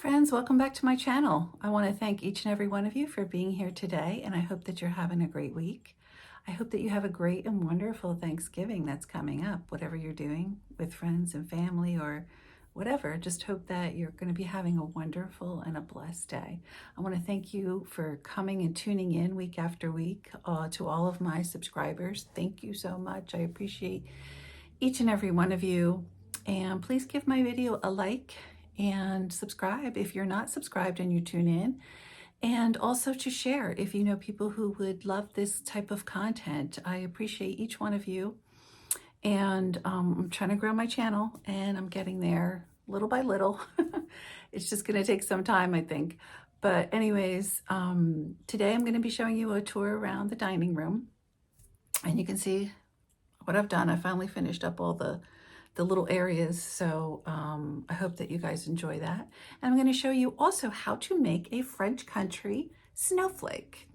Friends, welcome back to my channel. I want to thank each and every one of you for being here today, and I hope that you're having a great week. I hope that you have a great and wonderful Thanksgiving that's coming up, whatever you're doing with friends and family or whatever. Just hope that you're going to be having a wonderful and a blessed day. I want to thank you for coming and tuning in week after week to all of my subscribers. Thank you so much. I appreciate each and every one of you. And please give my video a like and subscribe if you're not subscribed and you tune in. And also to share if you know people who would love this type of content. I appreciate each one of you. And I'm trying to grow my channel and I'm getting there little by little. It's just going to take some time, I think. But anyways, today I'm going to be showing you a tour around the dining room. And you can see what I've done. I finally finished up all the little areas. So I hope that you guys enjoy that. And I'm going to show you also how to make a French country snowflake.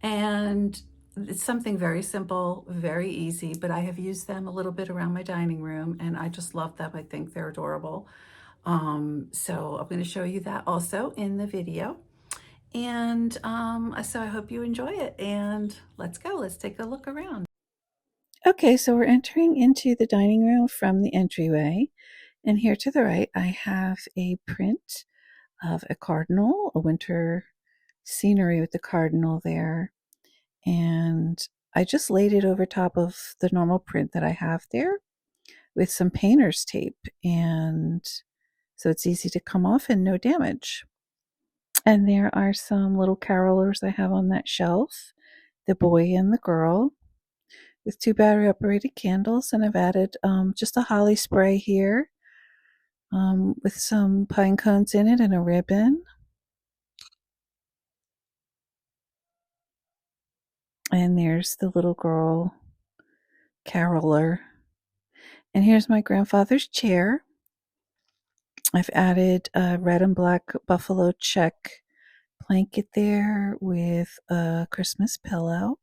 And it's something very simple, very easy, but I have used them a little bit around my dining room and I just love them. I think they're adorable. So I'm going to show you that also in the video. And so I hope you enjoy it, and let's go. Let's take a look around. Okay, so we're entering into the dining room from the entryway. And here to the right, I have a print of a cardinal, a winter scenery with the cardinal there. And I just laid it over top of the normal print that I have there with some painter's tape. And so it's easy to come off and no damage. And there are some little carolers I have on that shelf, the boy and the girl, with 2 battery operated candles, and I've added just a holly spray here with some pine cones in it and a ribbon. And there's the little girl caroler. And here's my grandfather's chair. I've added a red and black buffalo check blanket there with a Christmas pillow.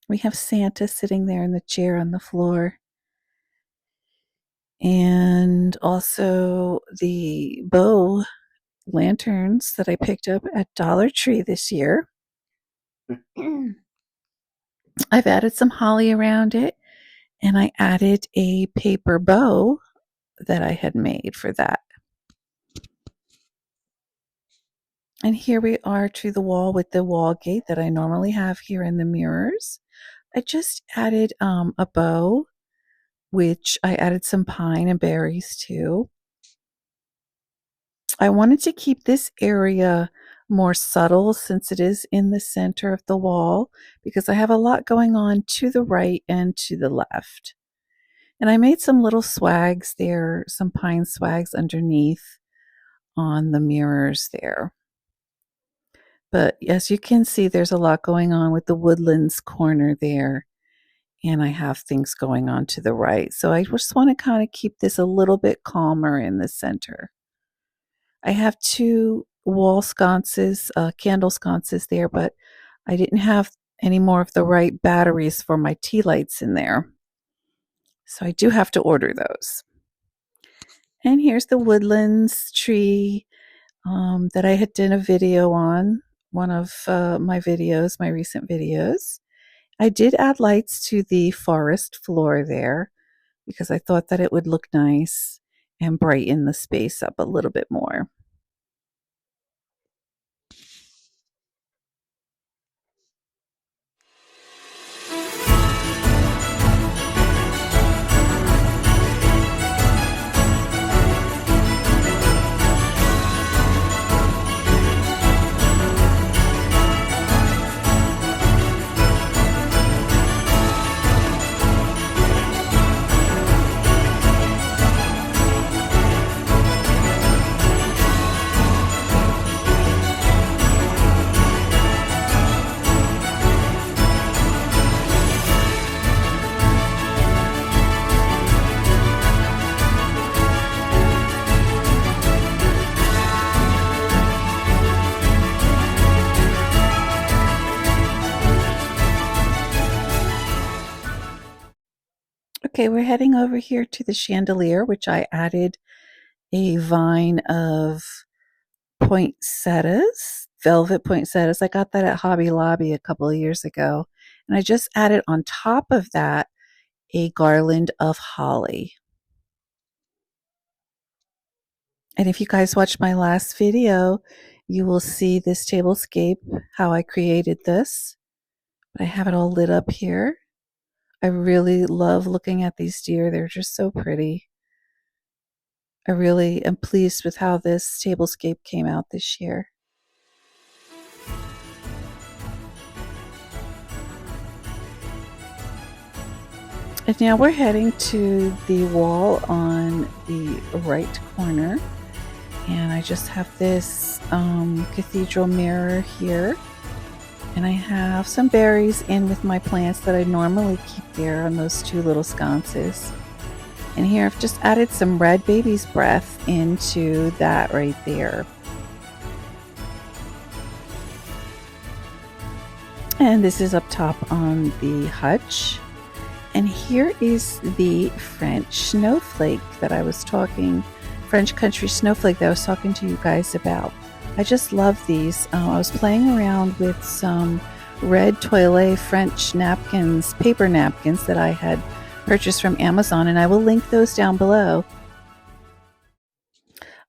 We have Santa sitting there in the chair on the floor. And also the bow lanterns that I picked up at Dollar Tree this year. I've added some holly around it, and I added a paper bow that I had made for that. And here we are to the wall with the wall gate that I normally have here in the mirrors. I just added a bow, which I added some pine and berries too. I wanted to keep this area more subtle since it is in the center of the wall, because I have a lot going on to the right and to the left. And I made some little swags there, some pine swags underneath on the mirrors there. But as you can see, there's a lot going on with the woodlands corner there. And I have things going on to the right. So I just want to kind of keep this a little bit calmer in the center. I have 2 wall sconces, candle sconces there, but I didn't have any more of the right batteries for my tea lights in there. So I do have to order those. And here's the woodlands tree that I had done a video on, one of my videos, my recent videos. I did add lights to the forest floor there because I thought that it would look nice and brighten the space up a little bit more. Okay, we're heading over here to the chandelier, which I added a vine of poinsettias, velvet poinsettias. I got that at Hobby Lobby a couple of years ago. And I just added on top of that a garland of holly. And if you guys watched my last video, you will see this tablescape, how I created this. But I have it all lit up here. I really love looking at these deer. They're just so pretty. I really am pleased with how this tablescape came out this year. And now we're heading to the wall on the right corner. And I just have this cathedral mirror here. And I have some berries in with my plants that I normally keep there on those two little sconces. And here I've just added some red baby's breath into that right there. And this is up top on the hutch. And here is the French snowflake that I was talking, French country snowflake that I was talking to you guys about. I just love these. I was playing around with some red toilet French napkins, paper napkins that I had purchased from Amazon, and I will link those down below.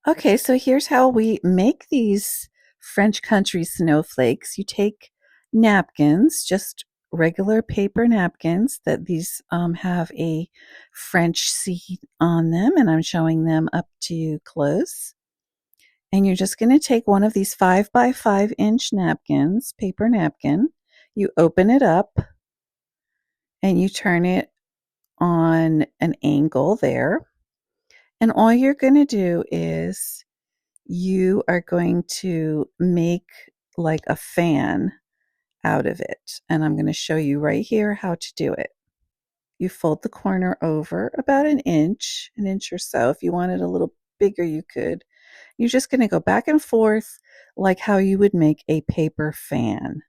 Okay, so here's how we make these French country snowflakes. You take napkins, just regular paper napkins that these have a French seed on them, and I'm showing them up to you close. And you're just going to take one of these 5 by 5 inch napkins, paper napkin. You open it up and you turn it on an angle there. And all you're going to do is you are going to make like a fan out of it. And I'm going to show you right here how to do it. You fold the corner over about an inch or so. If you want it a little bigger, you could. You're just going to go back and forth like how you would make a paper fan.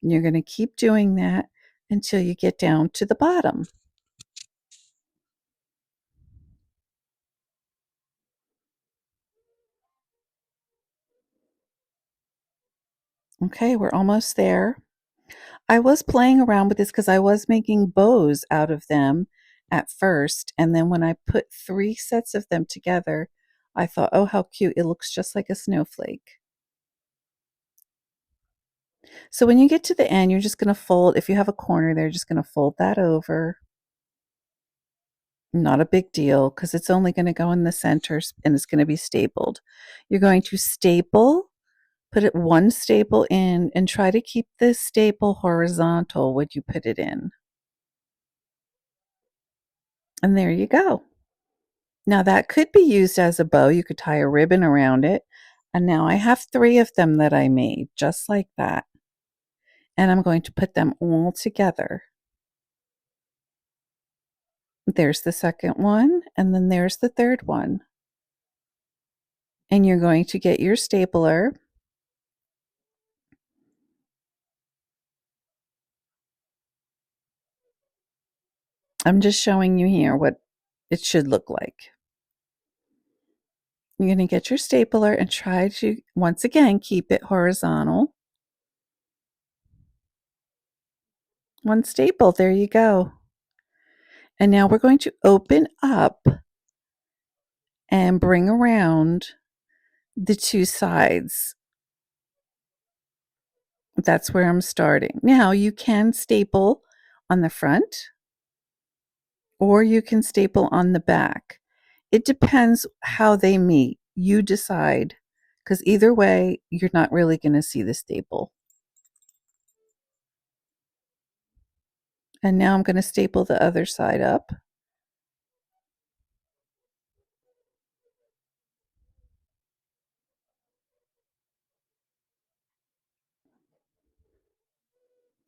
And you're going to keep doing that until you get down to the bottom. Okay, we're almost there. I was playing around with this because I was making bows out of them at first. And then when I put 3 sets of them together, I thought, oh, how cute. It looks just like a snowflake. So when you get to the end, you're just going to fold. If you have a corner there, just going to fold that over. Not a big deal because it's only going to go in the center and it's going to be stapled. You're going to staple, put it one staple in, and try to keep this staple horizontal when you put it in. And there you go. Now that could be used as a bow. You could tie a ribbon around it. And now I have 3 of them that I made just like that. And I'm going to put them all together. There's the second one, and then there's the third one. And you're going to get your stapler. I'm just showing you here what it should look like. You're going to get your stapler and try to, once again, keep it horizontal. One staple, there you go. And now we're going to open up and bring around the 2 sides. That's where I'm starting. Now you can staple on the front or you can staple on the back. It depends how they meet. You decide, because either way, you're not really going to see the staple. And now I'm going to staple the other side up.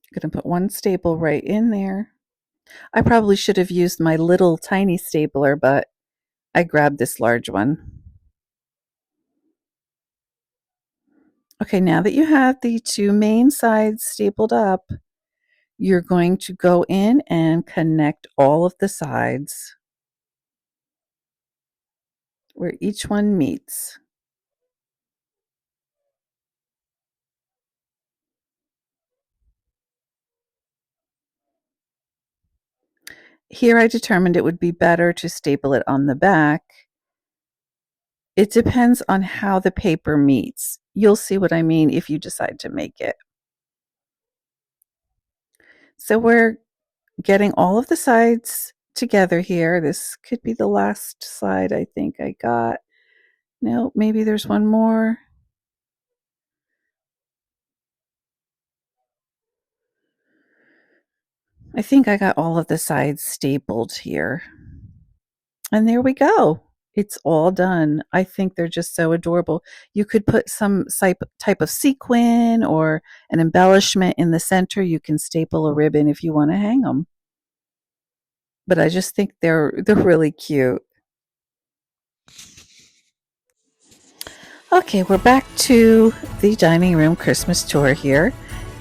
I'm going to put one staple right in there. I probably should have used my little tiny stapler, but I grabbed this large one. Okay, now that you have the 2 main sides stapled up, you're going to go in and connect all of the sides. where each one meets. Here I determined it would be better to staple it on the back. It depends on how the paper meets. You'll see what I mean if you decide to make it. So we're getting all of the sides together here. This could be the last side I think I got. No, maybe there's one more. I think I got all of the sides stapled here. And there we go. It's all done. I think they're just so adorable. You could put some type of sequin or an embellishment in the center. You can staple a ribbon if you want to hang them. But I just think they're really cute. Okay, we're back to the dining room Christmas tour here.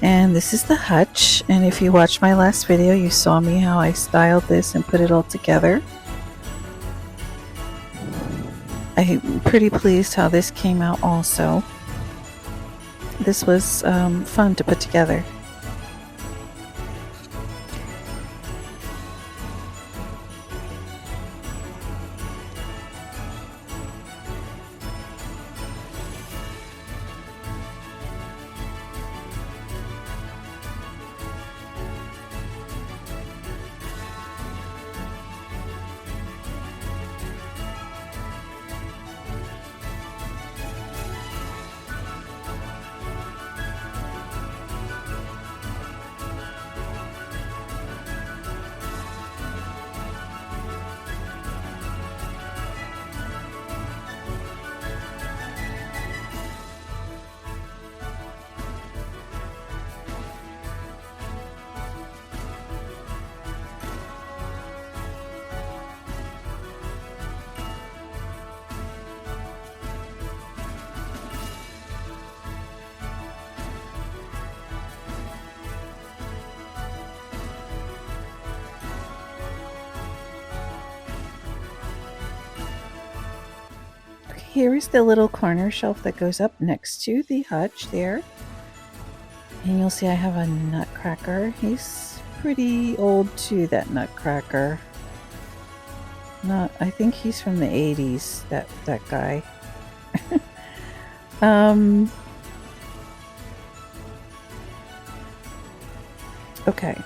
And this is the hutch. And if you watched my last video, you saw me how I styled this and put it all together. I'm pretty pleased how this came out also. This was fun to put together. Here is the little corner shelf that goes up next to the hutch there. And you'll see I have a nutcracker. He's pretty old too, that nutcracker. I think he's from the 80s, that guy. Okay.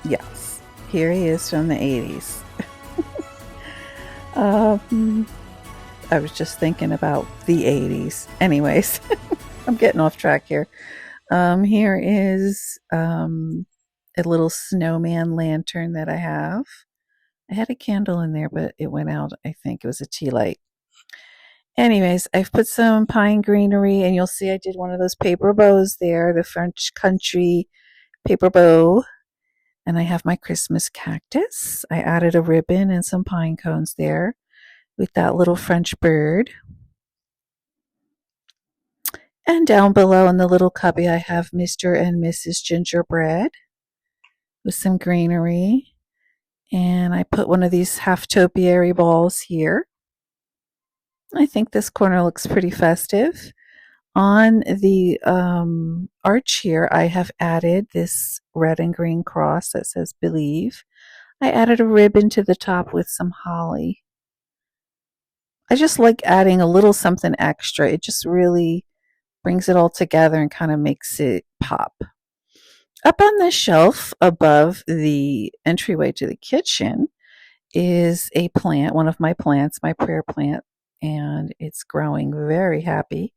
Yes. Here he is from the 80s. I was just thinking about the 80s. Anyways, I'm getting off track here. Here is a little snowman lantern that I have. I had a candle in there, but it went out. I think it was a tea light. Anyways, I've put some pine greenery, and you'll see I did one of those paper bows there, the French country paper bow. And I have my Christmas cactus. I added a ribbon and some pine cones there with that little French bird. And down below in the little cubby, I have Mr. and Mrs. Gingerbread with some greenery. And I put one of these half topiary balls here. I think this corner looks pretty festive. On the arch here, I have added this red and green cross that says Believe. I added a ribbon to the top with some holly. I just like adding a little something extra. It just really brings it all together and kind of makes it pop. Up on the shelf above the entryway to the kitchen is a plant, one of my plants, my prayer plant, and it's growing very happy.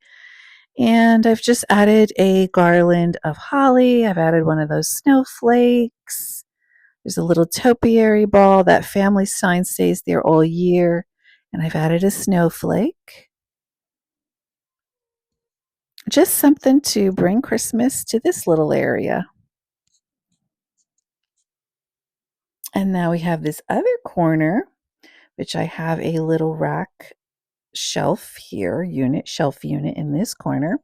And I've just added a garland of holly. I've added one of those snowflakes. There's a little topiary ball. That family sign stays there all year. And I've added a snowflake. Just something to bring Christmas to this little area. And now we have this other corner, which I have a little rack shelf here, shelf unit in this corner.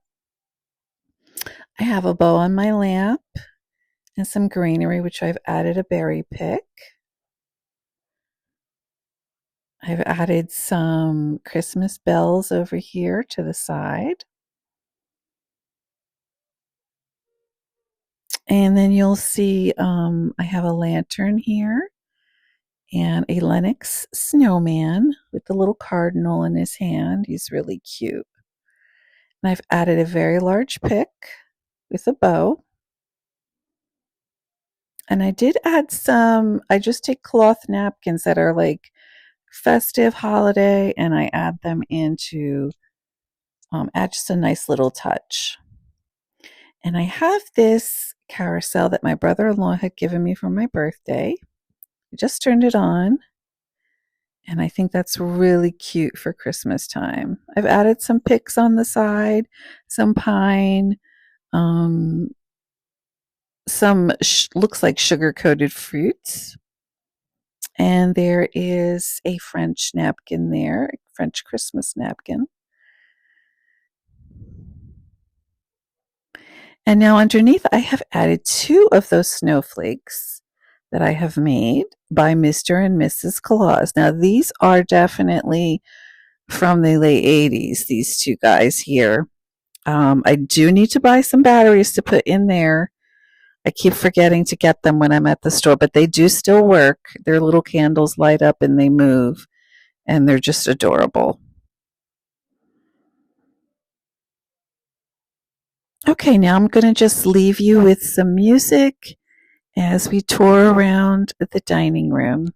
I have a bow on my lamp and some greenery, which I've added a berry pick. I've added some Christmas bells over here to the side. And then you'll see I have a lantern here and a Lennox snowman with the little cardinal in his hand. He's really cute. And I've added a very large pick with a bow. And I did add I just take cloth napkins that are like festive holiday and I add them into, add just a nice little touch. And I have this carousel that my brother-in-law had given me for my birthday. I just turned it on. And I think that's really cute for Christmas time. I've added some picks on the side, some pine, um, some looks like sugar-coated fruits. And there is a French napkin there, a French Christmas napkin. And now underneath, I have added 2 of those snowflakes that I have made by Mr. and Mrs. Claus. Now, these are definitely from the late 80s, these 2 guys here. I do need to buy some batteries to put in there. I keep forgetting to get them when I'm at the store, but they do still work. Their little candles light up and they move, and they're just adorable. Okay, now I'm going to just leave you with some music as we tour around the dining room.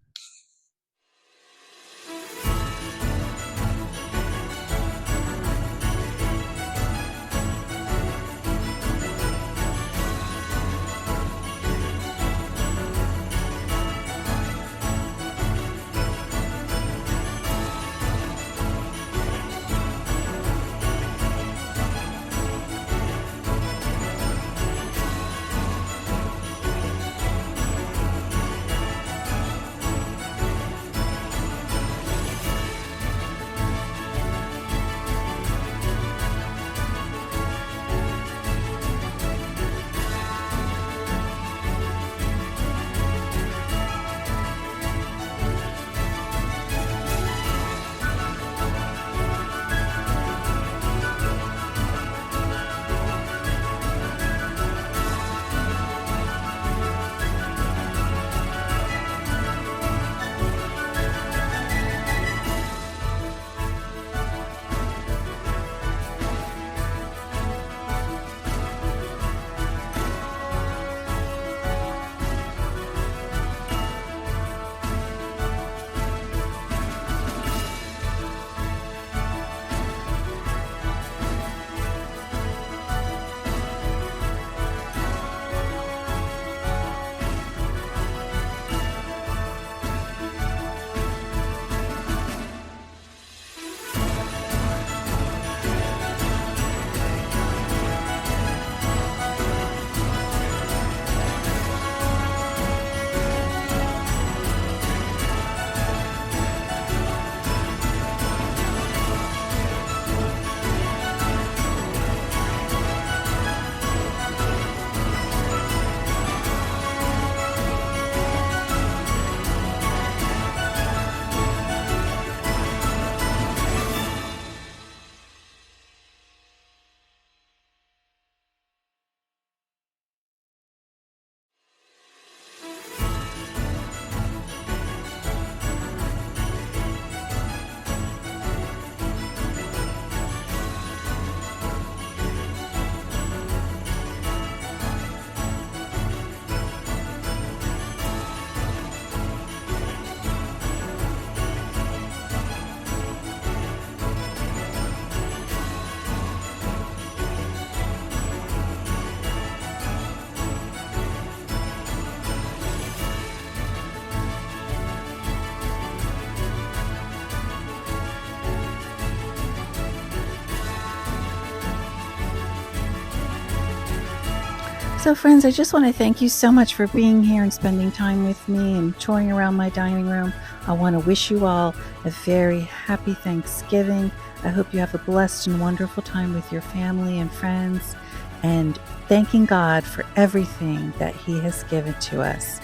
So friends, I just want to thank you so much for being here and spending time with me and touring around my dining room. I want to wish you all a very happy Thanksgiving. I hope you have a blessed and wonderful time with your family and friends, and thanking God for everything that He has given to us.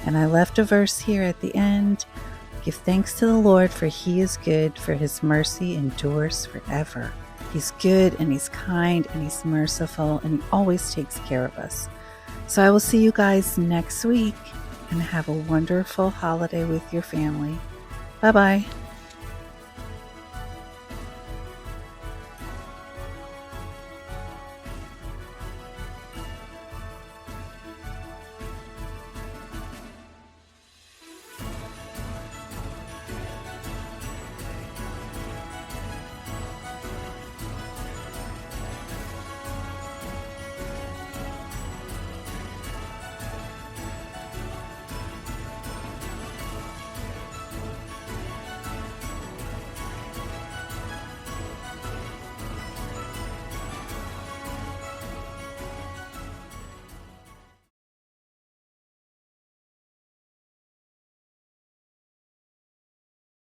And I left a verse here at the end. Give thanks to the Lord, for he is good, for his mercy endures forever. He's good and he's kind and he's merciful and he always takes care of us. So I will see you guys next week, and have a wonderful holiday with your family. Bye-bye.